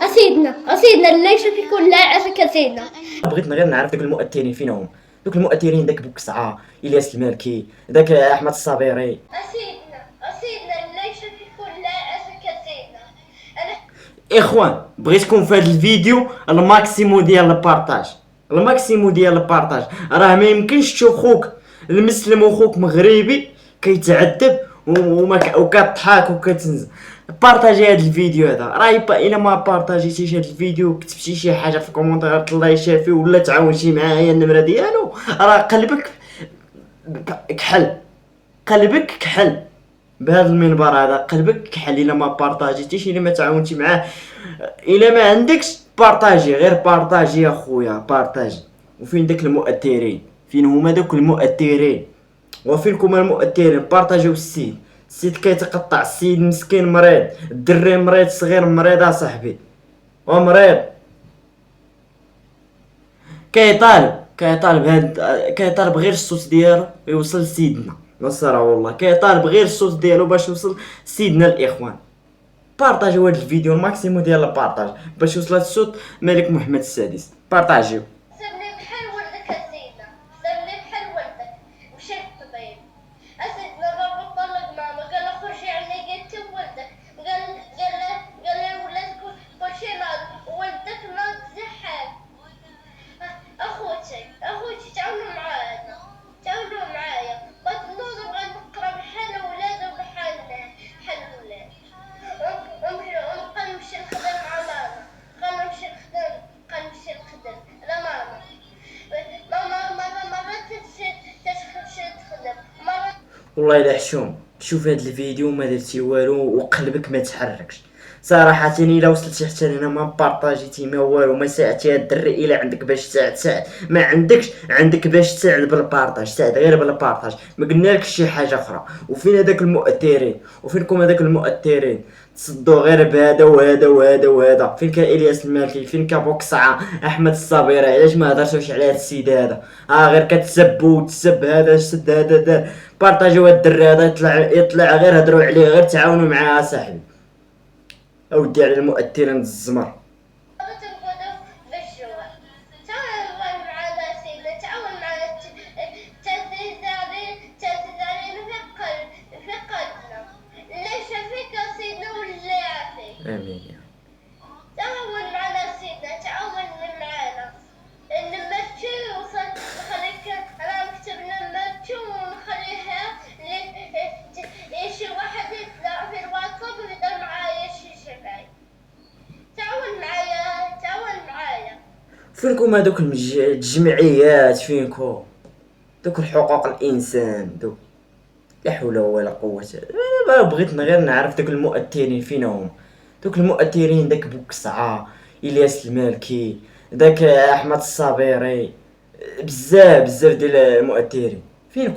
أسيدنا ليش في كل لاعب أسيدنا. بغيت غير نعرف دوك المؤثرين فين هم، دوك المؤثرين داك بوكسعة، الياس المالكي، داك احمد الصابري. أسيدنا ليش في كل لاعب أسيدنا. اخوان بغيتكم في هذا الفيديو الماكسيمو ديال البارطاج، الماكسيمو ديال البارطاج. راه ما يمكنش تشوف خوك المسلم وخوك مغربي كيتعذب وكتضحك وكتنزل. بارطاجي هذا الفيديو هذا، راه الا ما بارطاجيتيش هذا الفيديو وكتبتي شي حاجه في الكومونتيرات الله يشافي ولا تعاونتي معايا النمره ديالو، راه قلبك كحل، قلبك كحل بهذا المنبر هذا، قلبك كحل الا ما بارطاجيتيش، الا ما تعاونتي معاه، الا ما عندكش بارطاجي، غير بارطاجي يا خويا بارطاجي. وفين داك المؤثرين؟ فين هما دوك المؤثرين؟ وفينكم المؤثرين؟ بارطاجيو السيد، السيد كيتقطع، السيد مسكين مريض، الدري مريض صغير مريض اصاحبي ومريض، كيطالب غير الصوت ديالو يوصل لسيدنا نصره والله، كيطالب غير الصوت ديالو باش يوصل سيدنا الاخوان. بارطاجيو هذا الفيديو الماكسيموم ديال البارطاج باش يوصل الصوت ملك محمد السادس. بارطاجيو. سمي بحال ولدك أسيدنا، سمي بحال ولدك مشي الطبيب. أسيدنا بابا طلق ماما قال له خرجي علي قلت ولدك، قال ولادك كلشي ناض وولدك ناض زحال. أخوتي تعاونوا معايا بغيت نوض وبغيت نقرا بحال ولاد وبحال الولاد، ونبقى نمشي نخدم مع ماما، نبقى نمشي نخدم على ماما مرات تمشي تخدم مرات. والله الا حشوم تشوف هذا الفيديو ما درتي والو وقلبك ما تحركش صراحه. الا وصلتي حتى هنا ما بارطاجيتي ما والو، ما ساعدتي هاد الدري الا عندك باش تساعد ساعد، ما عندكش عندك باش تساعد بالبارطاج ساعد غير بالبارطاج، ما قلنالكش شي حاجه اخرى. وفين هذاك المؤثرين؟ وفينكم هذاك المؤثرين؟ تصدوا غير بهذا وهذا وهذا وهذا. فين كان الياس المالكي؟ فين كان بوكسعة احمد الصابري؟ علاش ما هضرتوش على هذا السيد هذا؟ غير كتسب وتسب هذا سد هذا. بارطاجيو هاد الدري هذا يطلع غير هضروا عليه، غير تعاونوا معاه صاحبي. اودي على المؤثرين الزمر. امين يا تعاون معنا سيدنا، تعاون معنا نمشي نخليك انا نكتب نمشي ونخليها شي واحد يطلع في الواتساب ويدير معايا شي شبعي. تعاون معايا. فينكم هذوك الجمعيات؟ فينكم دوك الحقوق الانسان دوك؟ لا حول ولا قوه. بغيت غير نعرف دوك المؤثرين فين هم، دوك المؤثرين داك بوكسعة، الياس المالكي، داك احمد الصابري، بزاف ديال المؤثرين. فين